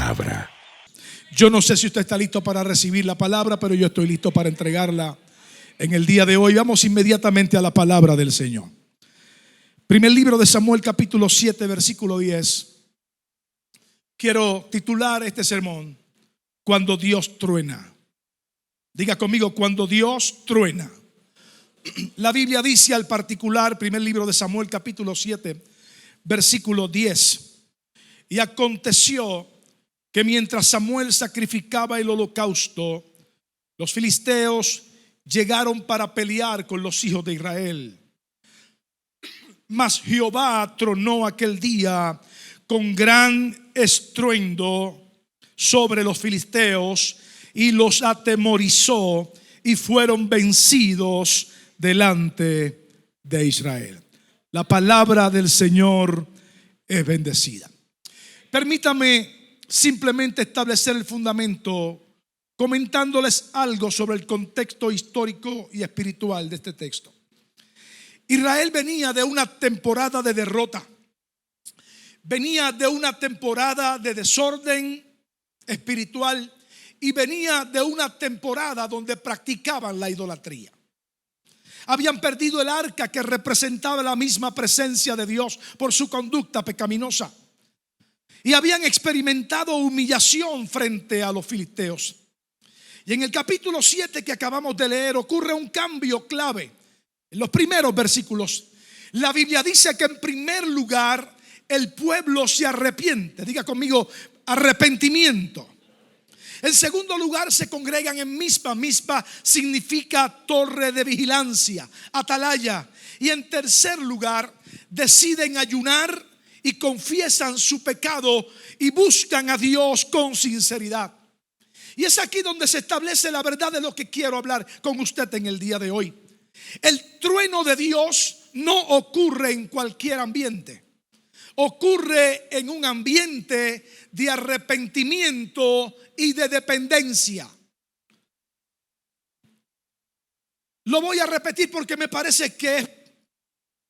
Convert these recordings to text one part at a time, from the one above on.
palabra. Yo no sé si usted está listo para recibir la palabra, pero yo estoy listo para entregarla en el día de hoy. Vamos inmediatamente a la palabra del Señor. Primer libro de Samuel, capítulo 7, versículo 10. Quiero titular este sermón: Cuando Dios truena. Diga conmigo: cuando Dios truena. La Biblia dice al particular, primer libro de Samuel, capítulo 7, versículo 10. Y aconteció que mientras Samuel sacrificaba el holocausto, los filisteos llegaron para pelear con los hijos de Israel. Mas Jehová tronó aquel día con gran estruendo sobre los filisteos y los atemorizó, y fueron vencidos delante de Israel. La palabra del Señor es bendecida. Permítame simplemente establecer el fundamento comentándoles algo sobre el contexto histórico y espiritual de este texto. Israel venía de una temporada de derrota, venía de una temporada de desorden espiritual y venía de una temporada donde practicaban la idolatría. Habían perdido el arca, que representaba la misma presencia de Dios, por su conducta pecaminosa, y habían experimentado humillación frente a los filisteos. Y en el capítulo 7 que acabamos de leer ocurre un cambio clave. En los primeros versículos, la Biblia dice que en primer lugar el pueblo se arrepiente. Diga conmigo: arrepentimiento. En segundo lugar se congregan en Mizpa. Mizpa significa torre de vigilancia, atalaya. Y en tercer lugar deciden ayunar y confiesan su pecado y buscan a Dios con sinceridad. Y es aquí donde se establece la verdad de lo que quiero hablar con usted en el día de hoy. El trueno de Dios no ocurre en cualquier ambiente. Ocurre en un ambiente de arrepentimiento y de dependencia. Lo voy a repetir porque me parece que es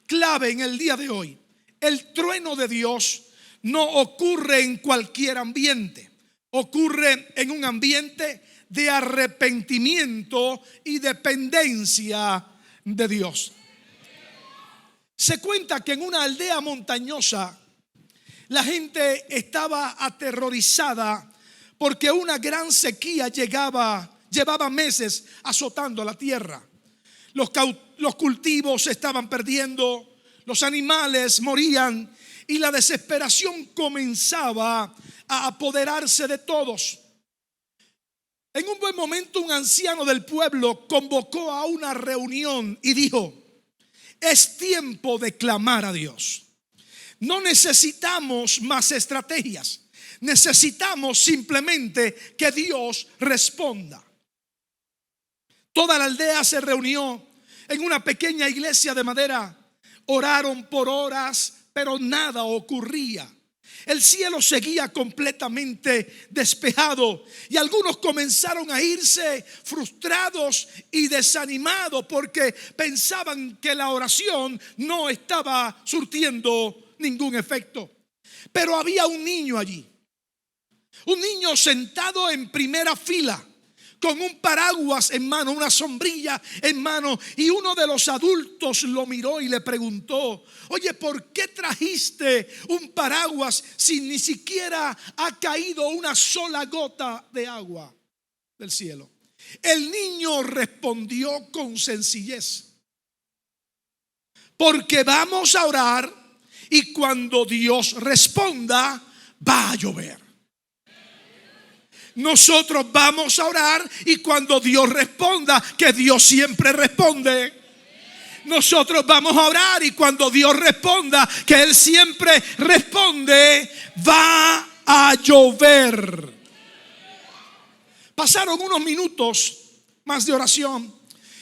clave en el día de hoy. El trueno de Dios no ocurre en cualquier ambiente. Ocurre en un ambiente de arrepentimiento y dependencia de Dios. Se cuenta que en una aldea montañosa la gente estaba aterrorizada porque una gran sequía llevaba meses azotando la tierra. Los cultivos se estaban perdiendo, los animales morían y la desesperación comenzaba a apoderarse de todos. En un buen momento, un anciano del pueblo convocó a una reunión y dijo: es tiempo de clamar a Dios. No necesitamos más estrategias. Necesitamos simplemente que Dios responda. Toda la aldea se reunió en una pequeña iglesia de madera. Oraron por horas, pero nada ocurría. El cielo seguía completamente despejado y algunos comenzaron a irse frustrados y desanimados porque pensaban que la oración no estaba surtiendo ningún efecto. Pero había un niño allí, un niño sentado en primera fila con un paraguas en mano, una sombrilla en mano, y uno de los adultos lo miró y le preguntó: oye, ¿por qué trajiste un paraguas si ni siquiera ha caído una sola gota de agua del cielo? El niño respondió con sencillez: porque vamos a orar y cuando Dios responda va a llover. Nosotros vamos a orar y cuando Dios responda, que Dios siempre responde, nosotros vamos a orar y cuando Dios responda, que Él siempre responde, va a llover. Pasaron unos minutos más de oración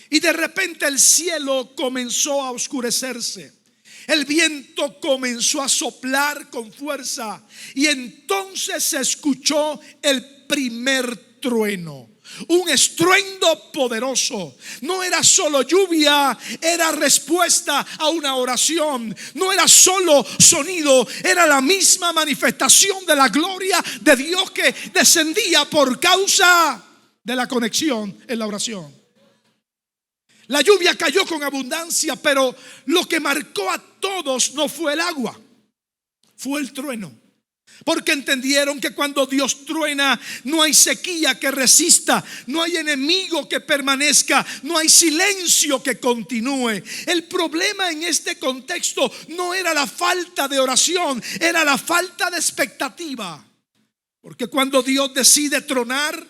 y de repente el cielo comenzó a oscurecerse. El viento comenzó a soplar con fuerza y entonces se escuchó el primer trueno. un estruendo poderoso. No era solo lluvia, era respuesta a una oración. No era solo sonido, era la misma manifestación de la gloria de Dios que descendía por causa de la conexión en la oración. La lluvia cayó con abundancia, pero lo que marcó a todos no fue el agua, fue el trueno. Porque entendieron que cuando Dios truena, no hay sequía que resista, no hay enemigo que permanezca, no hay silencio que continúe. El problema en este contexto no era la falta de oración, era la falta de expectativa. Porque cuando Dios decide tronar,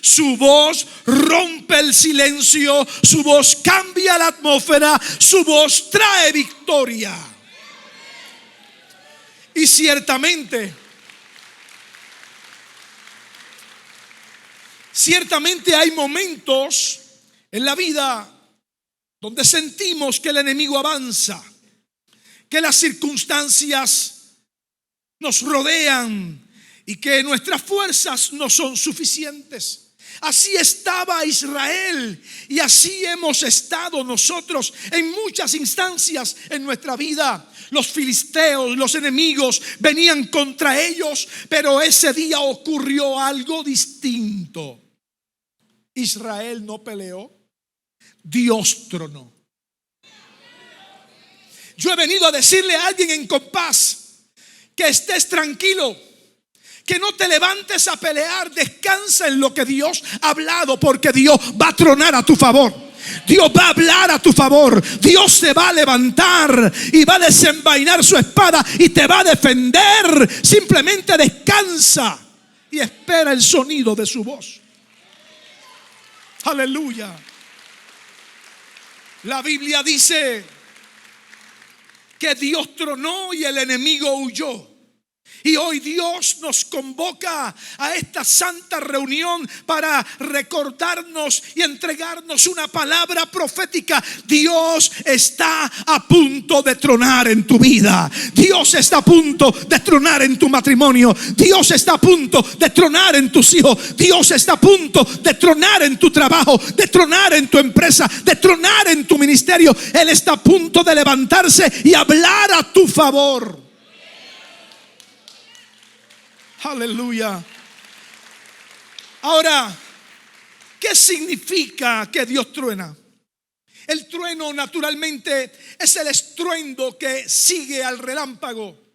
su voz rompe el silencio, su voz cambia la atmósfera, su voz trae victoria. Y ciertamente hay momentos en la vida donde sentimos que el enemigo avanza, que las circunstancias nos rodean y que nuestras fuerzas no son suficientes. Así estaba Israel y así hemos estado nosotros en muchas instancias en nuestra vida. Los filisteos, los enemigos venían contra ellos, pero ese día ocurrió algo distinto. Israel no peleó, Dios tronó. Yo he venido a decirle a alguien en compás que estés tranquilo, que no te levantes a pelear, descansa en lo que Dios ha hablado, porque Dios va a tronar a tu favor. Dios va a hablar a tu favor. Dios se va a levantar y va a desenvainar su espada y te va a defender. Simplemente descansa y espera el sonido de su voz. Aleluya. La Biblia dice que Dios tronó y el enemigo huyó. Y hoy Dios nos convoca a esta santa reunión para recordarnos y entregarnos una palabra profética. Dios está a punto de tronar en tu vida. Dios está a punto de tronar en tu matrimonio. Dios está a punto de tronar en tus hijos. Dios está a punto de tronar en tu trabajo, de tronar en tu empresa, de tronar en tu ministerio. Él está a punto de levantarse y hablar a tu favor. Aleluya. Ahora, ¿qué significa que Dios truena? El trueno naturalmente es el estruendo que sigue al relámpago.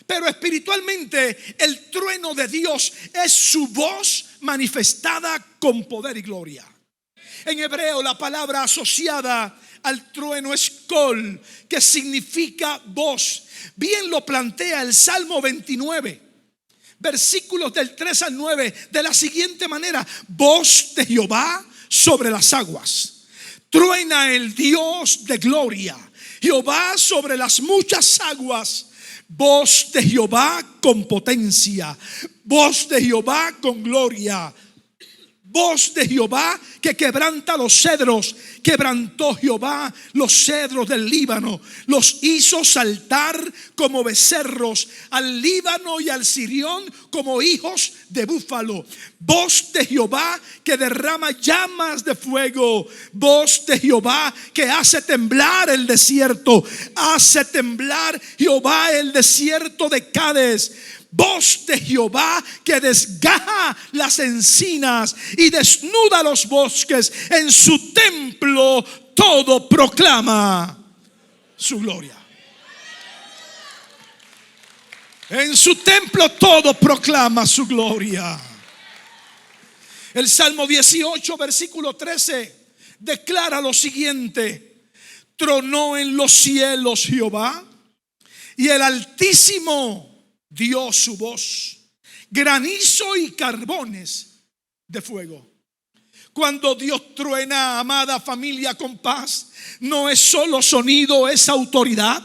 Pero espiritualmente el trueno de Dios es su voz manifestada con poder y gloria. En hebreo la palabra asociada al trueno es kol, que significa voz. Bien lo plantea el Salmo 29. Versículos del 3 al 9 de la siguiente manera: voz de Jehová sobre las aguas, truena el Dios de gloria, Jehová sobre las muchas aguas. Voz de Jehová con potencia, voz de Jehová con gloria, voz de Jehová que quebranta los cedros. Quebrantó Jehová los cedros del Líbano, los hizo saltar como becerros, al Líbano y al Sirión como hijos de búfalo. Voz de Jehová que derrama llamas de fuego, voz de Jehová que hace temblar el desierto. Hace temblar Jehová el desierto de Cades. Voz de Jehová que desgaja las encinas y desnuda los bosques. En su templo todo proclama su gloria. En su templo todo proclama su gloria. El Salmo 18 versículo 13 declara lo siguiente: tronó en los cielos Jehová y el Altísimo dio su voz, granizo y carbones de fuego. Cuando Dios truena, amada familia Compás, no es solo sonido, es autoridad.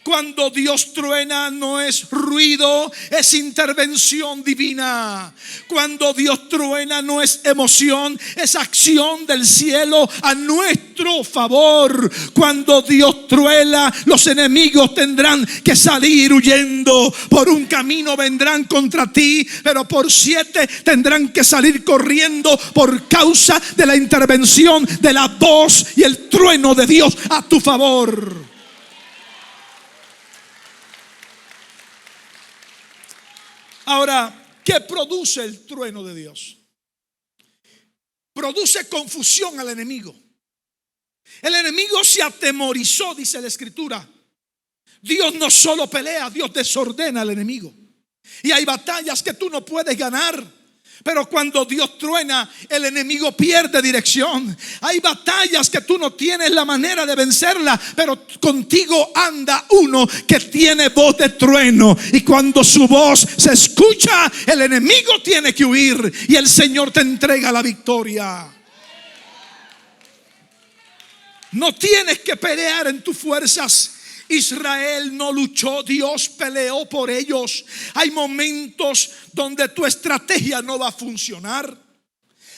Cuando Dios truena no es ruido, es intervención divina. Cuando Dios truena no es emoción, es acción del cielo a nuestro favor. Cuando Dios truena, los enemigos tendrán que salir huyendo. Por un camino vendrán contra ti, pero por 7 tendrán que salir corriendo por causa de la intervención de la voz y el trueno de Dios a tu favor. Ahora, ¿qué produce el trueno de Dios? Produce confusión al enemigo. El enemigo se atemorizó, dice la Escritura. Dios no solo pelea, Dios desordena al enemigo. Y hay batallas que tú no puedes ganar, pero cuando Dios truena, el enemigo pierde dirección. Hay batallas que tú no tienes la manera de vencerla, pero contigo anda uno que tiene voz de trueno. Y cuando su voz se escucha, el enemigo tiene que huir y el Señor te entrega la victoria. No tienes que pelear en tus fuerzas. Israel no luchó, Dios peleó por ellos. Hay momentos donde tu estrategia no va a funcionar.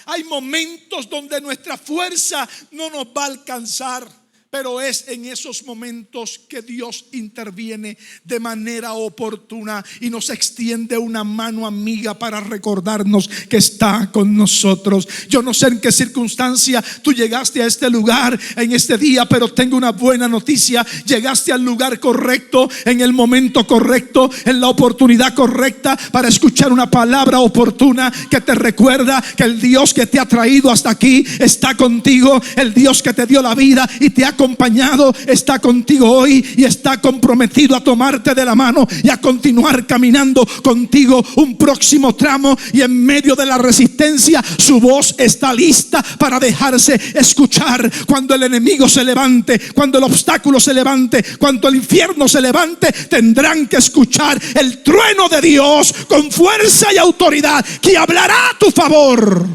Hay momentos donde nuestra fuerza no nos va a alcanzar. Pero es en esos momentos que Dios interviene de manera oportuna y nos extiende una mano amiga para recordarnos que está con nosotros. Yo no sé en qué circunstancia tú llegaste a este lugar en este día, pero tengo una buena noticia. Llegaste al lugar correcto, en el momento correcto, en la oportunidad correcta para escuchar una palabra oportuna que te recuerda que el Dios que te ha traído hasta aquí está contigo. El Dios que te dio la vida y te ha acompañado está contigo hoy y está comprometido a tomarte de la mano y a continuar caminando contigo un próximo tramo. Y en medio de la resistencia, su voz está lista para dejarse escuchar. Cuando el enemigo se levante, cuando el obstáculo se levante, cuando el infierno se levante, tendrán que escuchar el trueno de Dios con fuerza y autoridad que hablará a tu favor.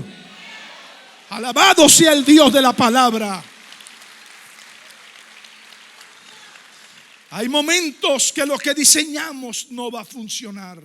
Alabado sea el Dios de la palabra. Hay momentos que lo que diseñamos no va a funcionar.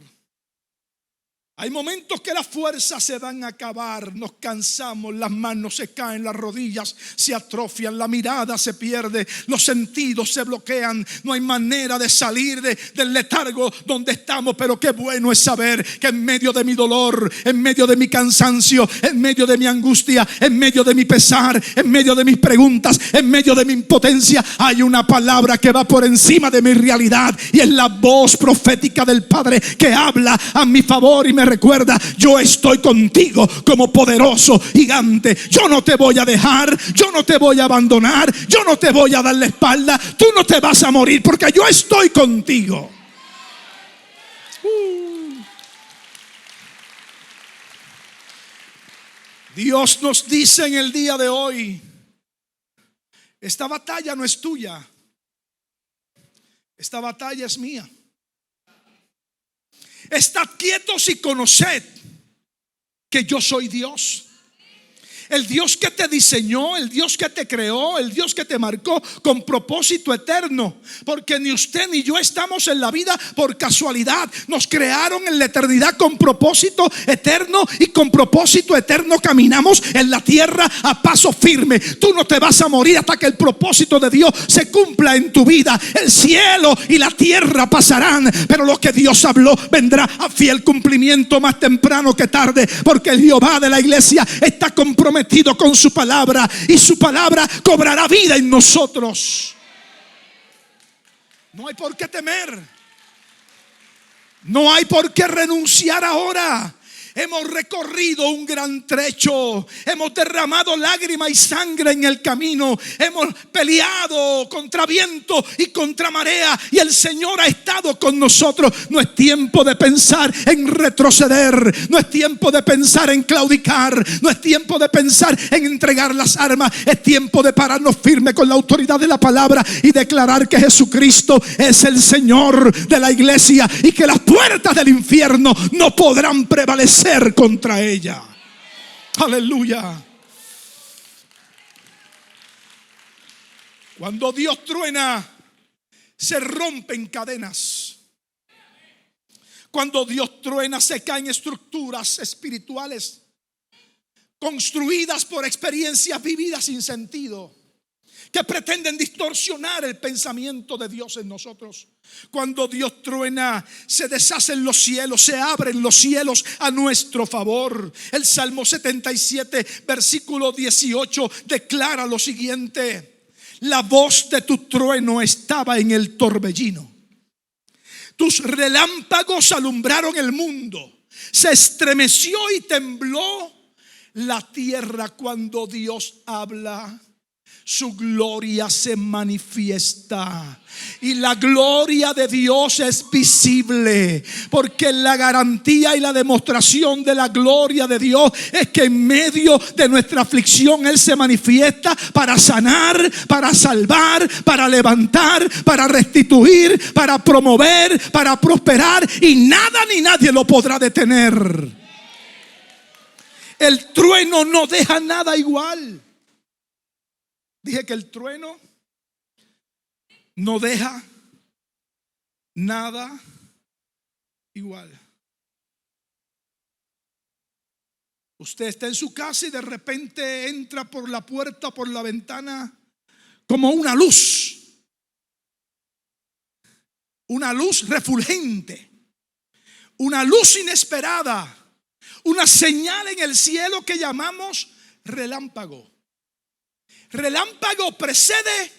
Hay momentos que las fuerzas se van a acabar, nos cansamos, las manos se caen, las rodillas se atrofian, la mirada se pierde, los sentidos se bloquean, no hay manera de salir del letargo donde estamos. Pero qué bueno es saber que en medio de mi dolor, en medio de mi cansancio, en medio de mi angustia, en medio de mi pesar, en medio de mis preguntas, en medio de mi impotencia, hay una palabra que va por encima de mi realidad, y es la voz profética del Padre que habla a mi favor y me recuerda: yo estoy contigo como poderoso gigante. Yo no te voy a dejar, yo no te voy a abandonar, yo no te voy a dar la espalda. Tú no te vas a morir porque yo estoy contigo. Dios nos dice en el día de hoy: esta batalla no es tuya, esta batalla es mía. Estad quietos y conoced que yo soy Dios. El Dios que te diseñó, el Dios que te creó, el Dios que te marcó con propósito eterno. Porque ni usted ni yo estamos en la vida por casualidad. Nos crearon en la eternidad con propósito eterno, y con propósito eterno caminamos en la tierra a paso firme. Tú no te vas a morir hasta que el propósito de Dios se cumpla en tu vida. El cielo y la tierra pasarán, pero lo que Dios habló vendrá a fiel cumplimiento más temprano que tarde. Porque el Jehová de la iglesia está comprometido con su palabra, y su palabra cobrará vida en nosotros. No hay por qué temer, no hay por qué renunciar ahora. Hemos recorrido un gran trecho, hemos derramado lágrima y sangre en el camino, hemos peleado contra viento y contra marea, y el Señor ha estado con nosotros. No es tiempo de pensar en retroceder, no es tiempo de pensar en claudicar, no es tiempo de pensar en entregar las armas. Es tiempo de pararnos firme con la autoridad de la palabra y declarar que Jesucristo es el Señor de la iglesia, y que las puertas del infierno no podrán prevalecer contra ella. Aleluya. Cuando Dios truena, se rompen cadenas. Cuando Dios truena, se caen estructuras espirituales construidas por experiencias vividas sin sentido, que pretenden distorsionar el pensamiento de Dios en nosotros. Cuando Dios truena, se deshacen los cielos, se abren los cielos a nuestro favor. El Salmo 77, versículo 18 declara lo siguiente: la voz de tu trueno estaba en el torbellino. Tus relámpagos alumbraron el mundo. Se estremeció y tembló la tierra. Cuando Dios habla, su gloria se manifiesta. Y la gloria de Dios es visible, porque la garantía y la demostración de la gloria de Dios es que en medio de nuestra aflicción Él se manifiesta para sanar, para salvar, para levantar, para restituir, para promover, para prosperar, y nada ni nadie lo podrá detener. El trueno no deja nada igual. Dije que el trueno no deja nada igual. Usted está en su casa y de repente entra por la puerta, por la ventana, como una luz refulgente, una luz inesperada, una señal en el cielo que llamamos relámpago. Relámpago precede.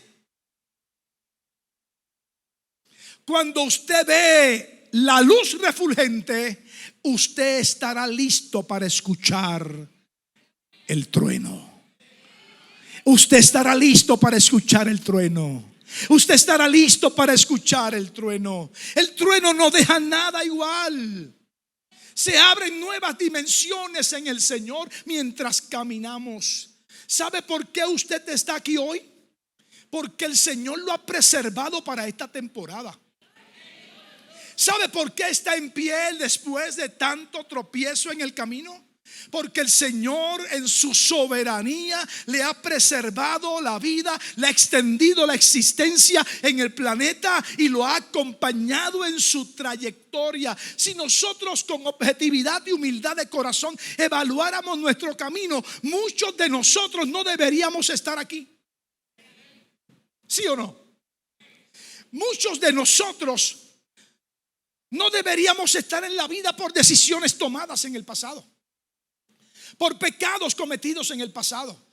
Cuando usted ve la luz refulgente, usted estará listo para escuchar el trueno. Usted estará listo para escuchar el trueno. Usted estará listo para escuchar el trueno. El trueno no deja nada igual. Se abren nuevas dimensiones en el Señor mientras caminamos. ¿Sabe por qué usted está aquí hoy? Porque el Señor lo ha preservado para esta temporada. ¿Sabe por qué está en pie después de tanto tropiezo en el camino? Porque el Señor en su soberanía le ha preservado la vida, le ha extendido la existencia en el planeta y lo ha acompañado en su trayectoria. Si nosotros con objetividad y humildad de corazón evaluáramos nuestro camino, muchos de nosotros no deberíamos estar aquí. ¿Sí o no? Muchos de nosotros no deberíamos estar en la vida por decisiones tomadas en el pasado, por pecados cometidos en el pasado,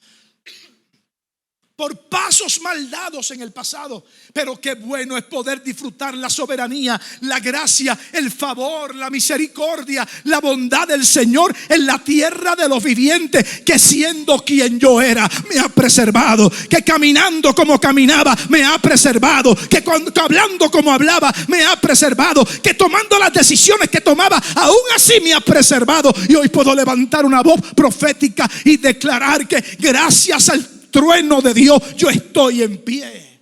por pasos mal dados en el pasado. Pero qué bueno es poder disfrutar la soberanía, la gracia, el favor, la misericordia, la bondad del Señor en la tierra de los vivientes, que siendo quien yo era me ha preservado, que caminando como caminaba me ha preservado, que hablando como hablaba me ha preservado, que tomando las decisiones que tomaba aún así me ha preservado. Y hoy puedo levantar una voz profética y declarar que gracias al trueno de Dios yo estoy en pie.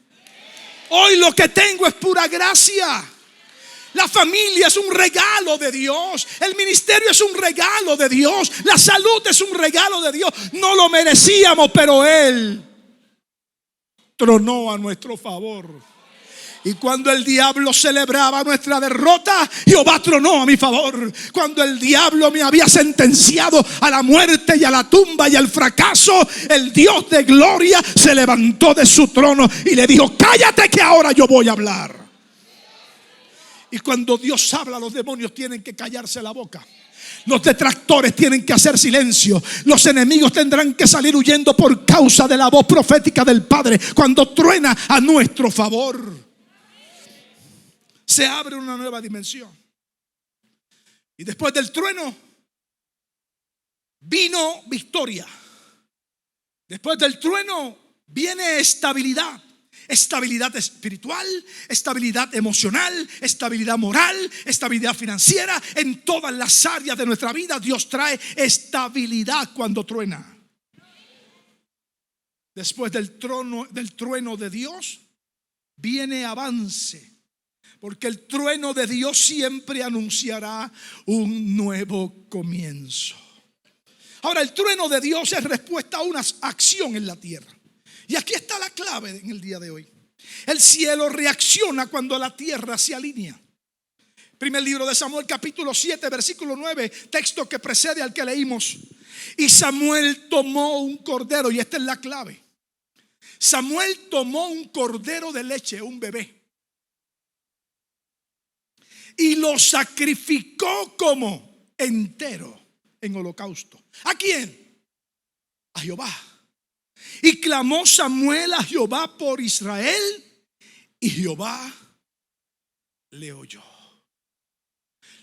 Hoy lo que tengo es pura gracia. La familia es un regalo de Dios. El ministerio es un regalo de Dios. La salud es un regalo de Dios. No lo merecíamos, pero Él tronó a nuestro favor. Y cuando el diablo celebraba nuestra derrota, Jehová tronó a mi favor. Cuando el diablo me había sentenciado a la muerte y a la tumba y al fracaso, el Dios de gloria se levantó de su trono y le dijo: cállate que ahora yo voy a hablar. Y cuando Dios habla, los demonios tienen que callarse la boca. Los detractores tienen que hacer silencio. Los enemigos tendrán que salir huyendo por causa de la voz profética del Padre cuando truena a nuestro favor. Se abre una nueva dimensión. Y después del trueno vino victoria. Después del trueno viene estabilidad. Estabilidad espiritual, estabilidad emocional, estabilidad moral, estabilidad financiera. En todas las áreas de nuestra vida Dios trae estabilidad cuando truena. Después del trueno de Dios viene avance. Porque el trueno de Dios siempre anunciará un nuevo comienzo. Ahora, el trueno de Dios es respuesta a una acción en la tierra. Y aquí está la clave en el día de hoy. El cielo reacciona cuando la tierra se alinea. Primer libro de Samuel, capítulo 7, versículo 9, texto que precede al que leímos. Y Samuel tomó un cordero, y esta es la clave. Samuel tomó un cordero de leche, un bebé, y lo sacrificó como entero en holocausto. ¿A quién? A Jehová. Y clamó Samuel a Jehová por Israel, y Jehová le oyó.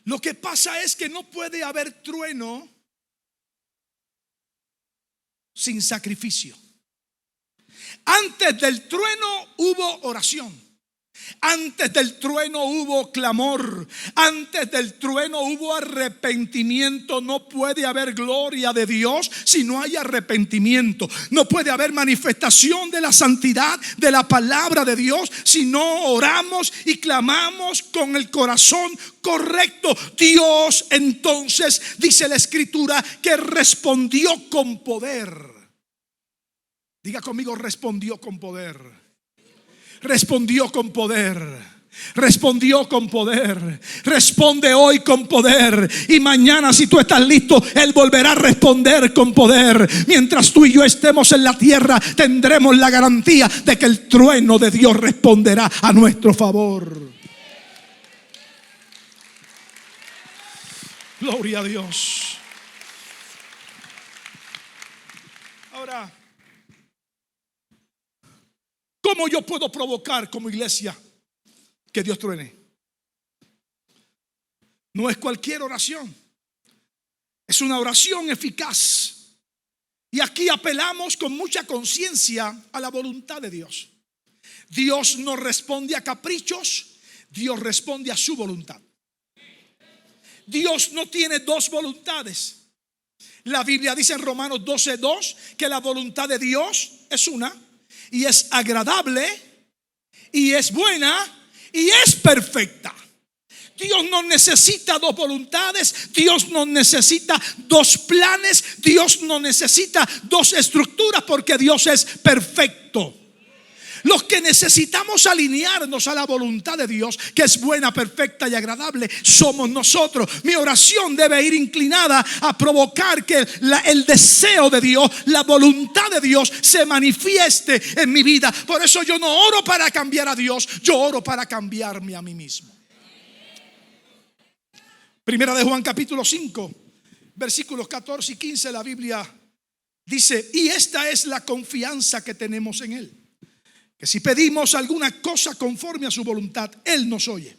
Lo que pasa es que no puede haber trueno sin sacrificio. Antes del trueno hubo oración. Antes del trueno hubo clamor. Antes del trueno hubo arrepentimiento. No puede haber gloria de Dios si no hay arrepentimiento. No puede haber manifestación de la santidad de la palabra de Dios si no oramos y clamamos con el corazón correcto. Dios entonces, dice la escritura, que respondió con poder. Diga conmigo, respondió con poder. Respondió con poder. Respondió con poder. Responde hoy con poder. Y mañana, si tú estás listo, Él volverá a responder con poder. Mientras tú y yo estemos en la tierra, tendremos la garantía de que el trueno de Dios responderá a nuestro favor. Gloria a Dios. Ahora, ¿cómo yo puedo provocar como iglesia que Dios truene? No es cualquier oración. Es una oración eficaz. Y aquí apelamos con mucha conciencia a la voluntad de Dios. Dios no responde a caprichos. Dios responde a su voluntad. Dios no tiene dos voluntades. La Biblia dice en Romanos 12:2 que la voluntad de Dios es una, y es agradable, y es buena, y es perfecta. Dios no necesita dos voluntades. Dios no necesita dos planes. Dios no necesita dos estructuras, porque Dios es perfecto. Los que necesitamos alinearnos a la voluntad de Dios, que es buena, perfecta y agradable, somos nosotros. Mi oración debe ir inclinada a provocar que el deseo de Dios, la voluntad de Dios se manifieste en mi vida. Por eso yo no oro para cambiar a Dios, yo oro para cambiarme a mí mismo. Primera de Juan capítulo 5, versículos 14 y 15, la Biblia dice: y esta es la confianza que tenemos en Él, que si pedimos alguna cosa conforme a su voluntad, Él nos oye.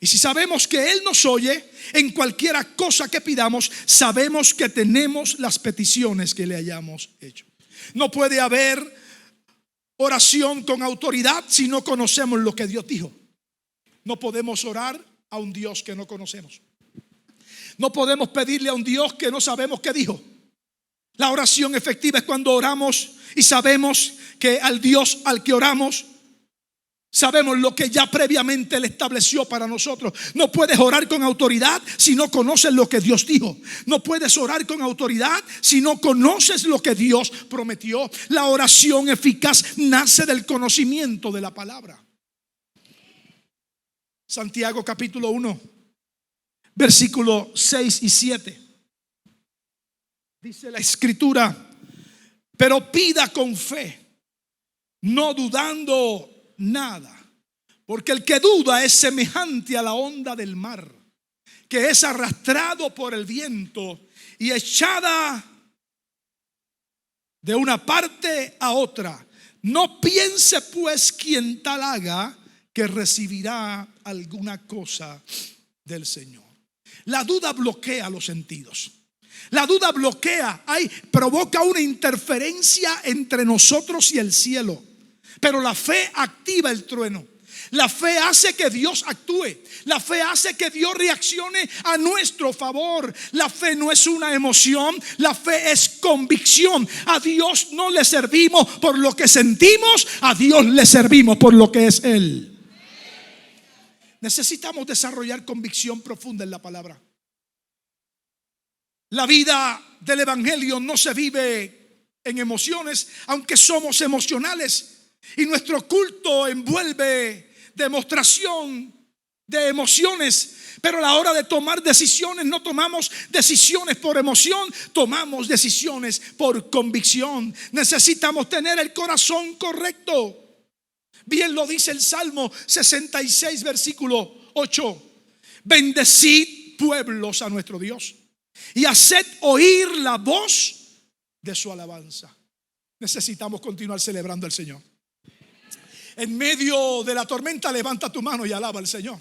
Y si sabemos que Él nos oye, en cualquiera cosa que pidamos, sabemos que tenemos las peticiones que le hayamos hecho. No puede haber oración con autoridad si no conocemos lo que Dios dijo. No podemos orar a un Dios que no conocemos. No podemos pedirle a un Dios que no sabemos qué dijo. La oración efectiva es cuando oramos y sabemos que al Dios al que oramos, sabemos lo que ya previamente Él estableció para nosotros. No puedes orar con autoridad si no conoces lo que Dios dijo. No puedes orar con autoridad si no conoces lo que Dios prometió. La oración eficaz nace del conocimiento de la palabra. Santiago capítulo 1, versículo 6 y 7. Dice la escritura: pero pida con fe, no dudando nada, porque el que duda es semejante a la onda del mar, que es arrastrado por el viento y echada de una parte a otra. No piense pues quien tal haga que recibirá alguna cosa del Señor. La duda bloquea los sentidos. La duda bloquea, provoca una interferencia entre nosotros y el cielo. Pero la fe activa el trueno. La fe hace que Dios actúe. La fe hace que Dios reaccione a nuestro favor. La fe no es una emoción, la fe es convicción. A Dios no le servimos por lo que sentimos, a Dios le servimos por lo que es Él. Necesitamos desarrollar convicción profunda en la palabra. La vida del evangelio no se vive en emociones, aunque somos emocionales. Y nuestro culto envuelve demostración de emociones. Pero a la hora de tomar decisiones, no tomamos decisiones por emoción, tomamos decisiones por convicción. Necesitamos tener el corazón correcto. Bien lo dice el Salmo 66, versículo 8. Bendecid pueblos a nuestro Dios y haced oír la voz de su alabanza. Necesitamos continuar celebrando al Señor. En medio de la tormenta, levanta tu mano y alaba al Señor.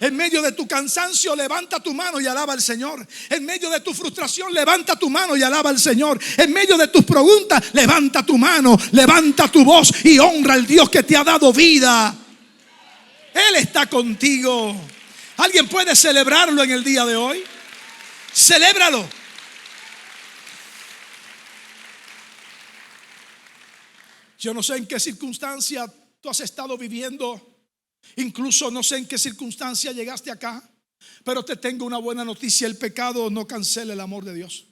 En medio de tu cansancio, levanta tu mano y alaba al Señor. En medio de tu frustración, levanta tu mano y alaba al Señor. En medio de tus preguntas, levanta tu mano, levanta tu voz y honra al Dios que te ha dado vida. Él está contigo. ¿Alguien puede celebrarlo en el día de hoy? Celébralo. Yo no sé en qué circunstancia tú has estado viviendo. Incluso no sé en qué circunstancia llegaste acá, pero te tengo una buena noticia: el pecado no cancela el amor de Dios.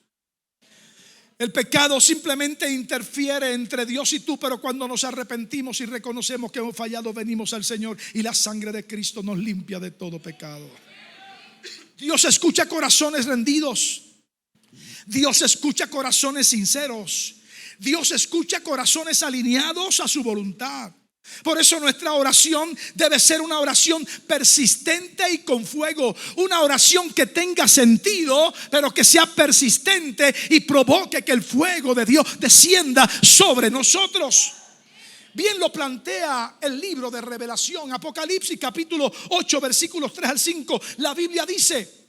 El pecado simplemente interfiere entre Dios y tú, pero cuando nos arrepentimos y reconocemos que hemos fallado, venimos al Señor y la sangre de Cristo nos limpia de todo pecado. Dios escucha corazones rendidos. Dios escucha corazones sinceros. Dios escucha corazones alineados a su voluntad. Por eso nuestra oración debe ser una oración persistente y con fuego. Una oración que tenga sentido, pero que sea persistente y provoque que el fuego de Dios descienda sobre nosotros. Bien lo plantea el libro de Revelación, Apocalipsis capítulo 8, versículos 3 al 5. La Biblia dice: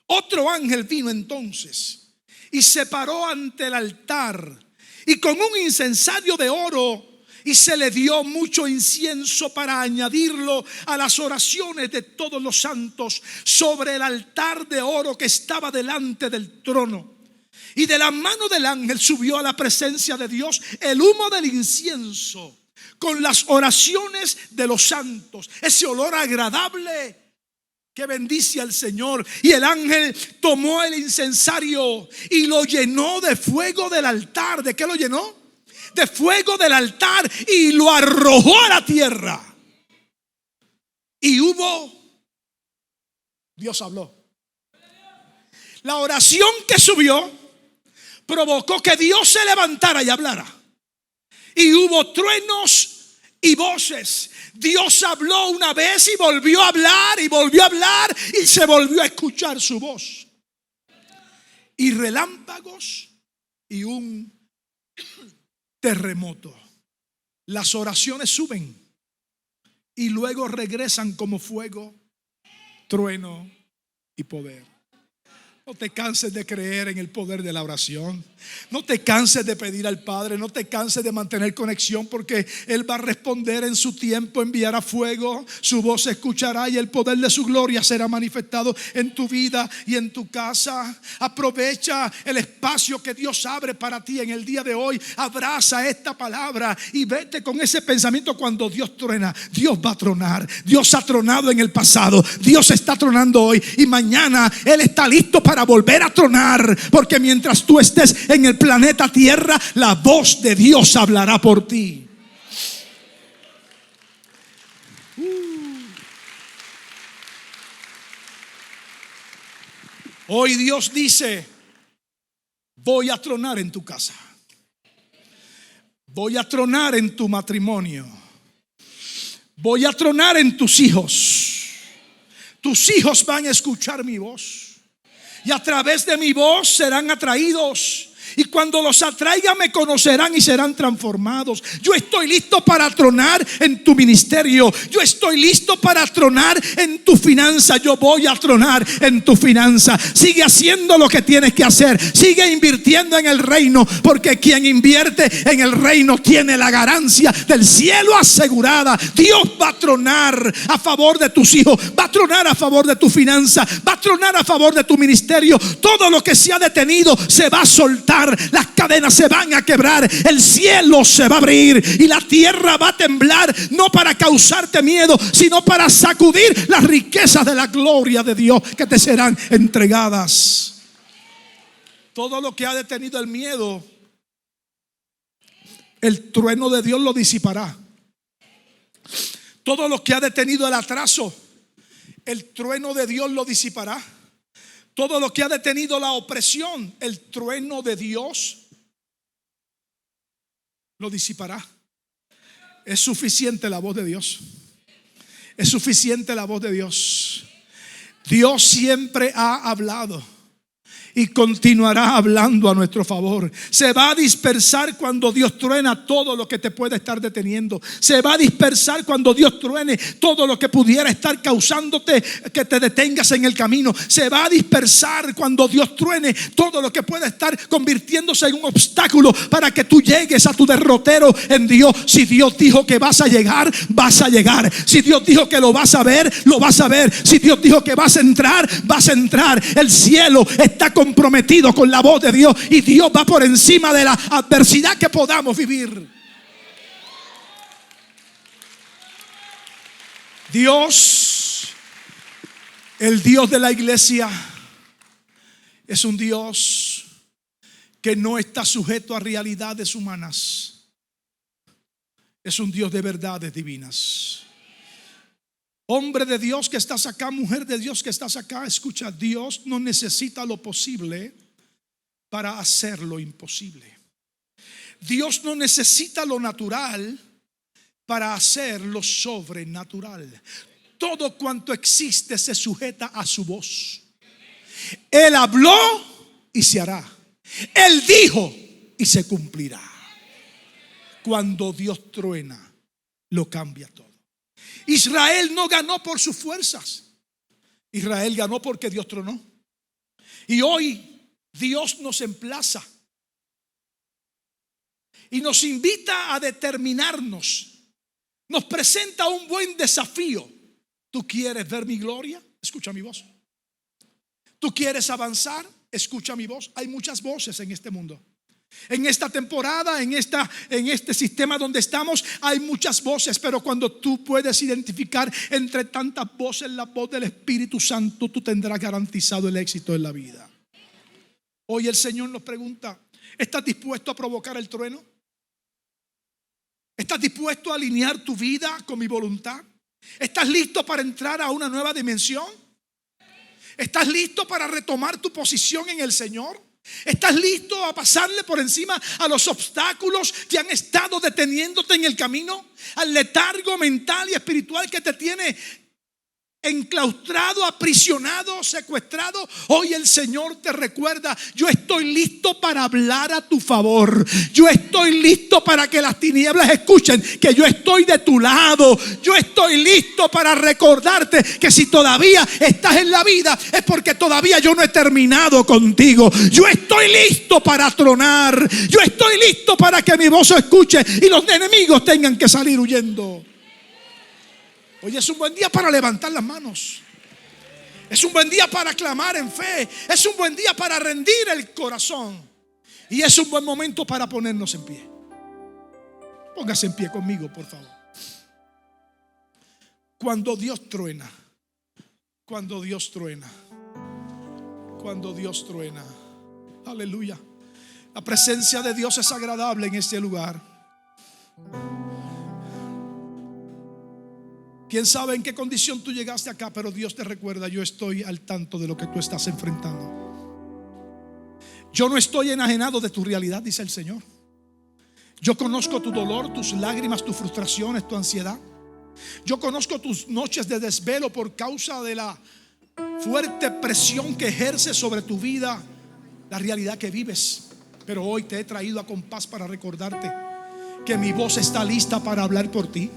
otro ángel vino entonces y se paró ante el altar, y con un incensario de oro, y se le dio mucho incienso para añadirlo a las oraciones de todos los santos sobre el altar de oro que estaba delante del trono. Y de la mano del ángel subió a la presencia de Dios el humo del incienso con las oraciones de los santos, ese olor agradable que bendice al Señor. Y el ángel tomó el incensario y lo llenó de fuego del altar. ¿De qué lo llenó? De fuego del altar, y lo arrojó a la tierra. Y Dios habló. La oración que subió provocó que Dios se levantara y hablara. Y hubo truenos y voces. Dios habló una vez y volvió a hablar, y volvió a hablar, y se volvió a escuchar su voz. Y relámpagos y un terremoto. Las oraciones suben y luego regresan como fuego, trueno y poder. No te canses de creer en el poder de la oración. No te canses de pedir al Padre. No te canses de mantener conexión, porque Él va a responder en su tiempo. Enviará fuego, su voz se escuchará y el poder de su gloria será manifestado en tu vida y en tu casa. Aprovecha el espacio que Dios abre para ti en el día de hoy. Abraza esta palabra y vete con ese pensamiento: cuando Dios truena, Dios va a tronar. Dios ha tronado en el pasado, Dios está tronando hoy, y mañana Él está listo para volver a tronar, porque mientras tú estés en el planeta Tierra, la voz de Dios hablará por ti. Hoy Dios dice: voy a tronar en tu casa, voy a tronar en tu matrimonio, voy a tronar en tus hijos. Tus hijos van a escuchar mi voz, y a través de mi voz serán atraídos. Y cuando los atraiga me conocerán y serán transformados. Yo estoy listo para tronar en tu ministerio. Yo estoy listo para tronar en tu finanza. Yo voy a tronar en tu finanza. Sigue haciendo lo que tienes que hacer. Sigue invirtiendo en el reino, porque quien invierte en el reino tiene la ganancia del cielo asegurada. Dios va a tronar a favor de tus hijos. Va a tronar a favor de tu finanza. Va a tronar a favor de tu ministerio. Todo lo que se ha detenido se va a soltar. Las cadenas se van a quebrar, el cielo se va a abrir y la tierra va a temblar, no para causarte miedo, sino para sacudir las riquezas de la gloria de Dios que te serán entregadas. Todo lo que ha detenido el miedo, el trueno de Dios lo disipará. Todo lo que ha detenido el atraso, el trueno de Dios lo disipará. Todo lo que ha detenido la opresión, el trueno de Dios lo disipará. Es suficiente la voz de Dios. Es suficiente la voz de Dios. Dios siempre ha hablado y continuará hablando a nuestro favor. Se va a dispersar cuando Dios truena todo lo que te puede estar deteniendo. Se va a dispersar cuando Dios truene todo lo que pudiera estar causándote que te detengas en el camino. Se va a dispersar cuando Dios truene todo lo que pueda estar convirtiéndose en un obstáculo para que tú llegues a tu derrotero en Dios. Si Dios dijo que vas a llegar, vas a llegar. Si Dios dijo que lo vas a ver, lo vas a ver. Si Dios dijo que vas a entrar, vas a entrar. El cielo está comprometido con la voz de Dios y Dios va por encima de la adversidad que podamos vivir. Dios, el Dios de la iglesia, es un Dios que no está sujeto a realidades humanas. Es un Dios de verdades divinas. Hombre de Dios que estás acá, mujer de Dios que estás acá, escucha, Dios no necesita lo posible para hacer lo imposible. Dios no necesita lo natural para hacer lo sobrenatural. Todo cuanto existe se sujeta a su voz. Él habló y se hará. Él dijo y se cumplirá. Cuando Dios truena, lo cambia todo. Israel no ganó por sus fuerzas. Israel ganó porque Dios tronó. Y hoy Dios nos emplaza y nos invita a determinarnos. Nos presenta un buen desafío. ¿Tú quieres ver mi gloria? Escucha mi voz. ¿Tú quieres avanzar? Escucha mi voz. Hay muchas voces en este mundo. En esta temporada, en este sistema donde estamos, hay muchas voces, pero cuando tú puedes identificar entre tantas voces la voz del Espíritu Santo, tú tendrás garantizado el éxito en la vida. Hoy el Señor nos pregunta: ¿estás dispuesto a provocar el trueno? ¿Estás dispuesto a alinear tu vida con mi voluntad? ¿Estás listo para entrar a una nueva dimensión? ¿Estás listo para retomar tu posición en el Señor? ¿Estás listo a pasarle por encima a los obstáculos que han estado deteniéndote en el camino? Al letargo mental y espiritual que te tiene enclaustrado, aprisionado, secuestrado. Hoy el Señor te recuerda: yo estoy listo para hablar a tu favor. Yo estoy listo para que las tinieblas escuchen que yo estoy de tu lado. Yo estoy listo para recordarte que si todavía estás en la vida es porque todavía yo no he terminado contigo. Yo estoy listo para tronar. Yo estoy listo para que mi voz se escuche y los enemigos tengan que salir huyendo. Hoy es un buen día para levantar las manos. Es un buen día para clamar en fe. Es un buen día para rendir el corazón. Y es un buen momento para ponernos en pie. Póngase en pie conmigo, por favor. Cuando Dios truena, cuando Dios truena, cuando Dios truena, aleluya, la presencia de Dios es agradable en este lugar. Quién sabe en qué condición tú llegaste acá, pero Dios te recuerda: yo estoy al tanto de lo que tú estás enfrentando. Yo no estoy enajenado de tu realidad, dice el Señor. Yo conozco tu dolor, tus lágrimas, tus frustraciones, tu ansiedad. Yo conozco tus noches de desvelo por causa de la fuerte presión que ejerce sobre tu vida la realidad que vives. Pero hoy te he traído a compás para recordarte que mi voz está lista para hablar por ti,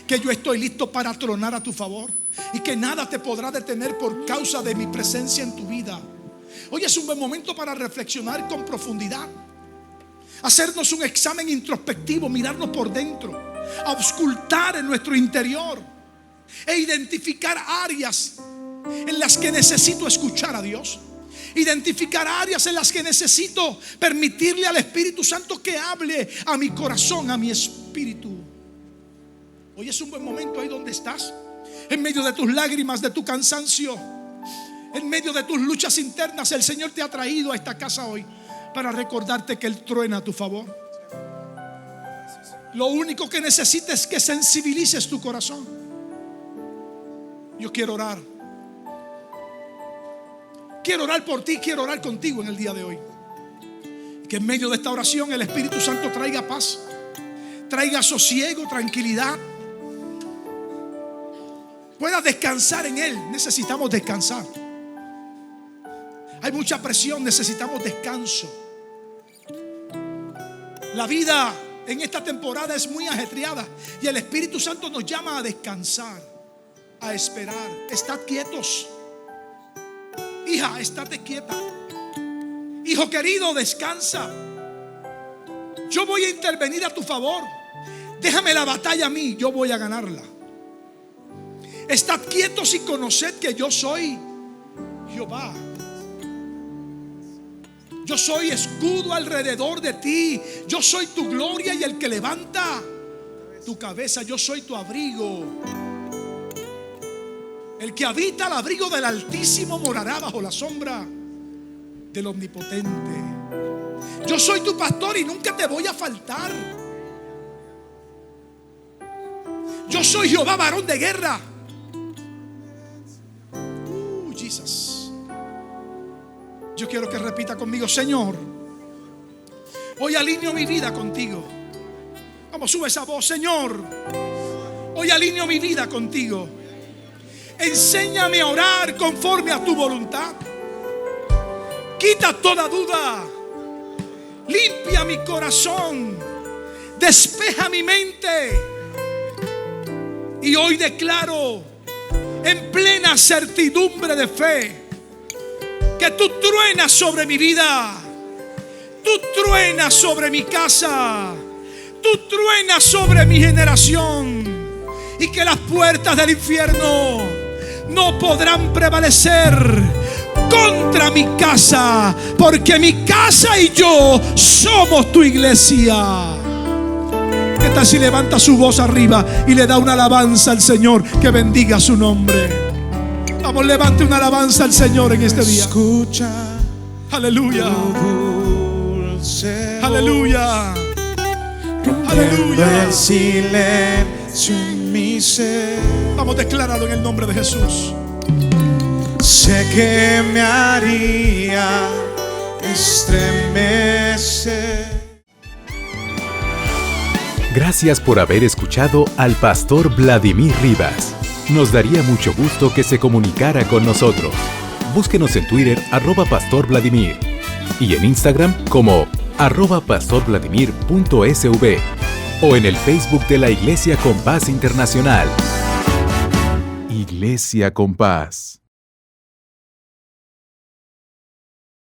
que yo estoy listo para tronar a tu favor y que nada te podrá detener por causa de mi presencia en tu vida. Hoy es un buen momento para reflexionar con profundidad, hacernos un examen introspectivo, mirarnos por dentro, auscultar en nuestro interior e identificar áreas en las que necesito escuchar a Dios, identificar áreas en las que necesito permitirle al Espíritu Santo que hable a mi corazón, a mi espíritu. Hoy es un buen momento ahí donde estás, en medio de tus lágrimas, de tu cansancio, en medio de tus luchas internas. El Señor te ha traído a esta casa hoy para recordarte que Él truena a tu favor. Lo único que necesitas es que sensibilices tu corazón. Yo quiero orar. Quiero orar por ti, quiero orar contigo en el día de hoy. Que en medio de esta oración el Espíritu Santo traiga paz, traiga sosiego, tranquilidad. Pueda descansar en Él. Necesitamos descansar. Hay mucha presión, necesitamos descanso. La vida en esta temporada es muy ajetreada y el Espíritu Santo nos llama a descansar, a esperar. Estad quietos. Hija, estate quieta. Hijo querido, descansa. Yo voy a intervenir a tu favor. Déjame la batalla a mí, yo voy a ganarla. Estad quietos y conoced que yo soy Jehová. Yo soy escudo alrededor de ti. Yo soy tu gloria y el que levanta tu cabeza. Yo soy tu abrigo. El que habita al abrigo del Altísimo morará bajo la sombra del Omnipotente. Yo soy tu pastor y nunca te voy a faltar. Yo soy Jehová, varón de guerra. Jesus. Yo quiero que repita conmigo: Señor, hoy alineo mi vida contigo. Vamos, sube esa voz. Señor, hoy alineo mi vida contigo. Enséñame a orar conforme a tu voluntad. Quita toda duda. Limpia mi corazón. Despeja mi mente. Y hoy declaro en plena certidumbre de fe que tú truenas sobre mi vida. Tú truenas sobre mi casa. Tú truenas sobre mi generación. Y que las puertas del infierno no podrán prevalecer contra mi casa, porque mi casa y yo somos tu iglesia. ¿Qué tal si levanta su voz arriba y le da una alabanza al Señor? Que bendiga su nombre. Vamos, levante una alabanza al Señor en este día. Escucha. Aleluya. Aleluya. Aleluya. El silencio en mi ser. Vamos, declarado en el nombre de Jesús. Sé que me haría estremecer. Gracias por haber escuchado al pastor Vladimir Rivas. Nos daría mucho gusto que se comunicara con nosotros. Búsquenos en Twitter @pastorvladimir y en Instagram como @pastorvladimir.sv o en el Facebook de la Iglesia Compás Internacional. Iglesia Compás.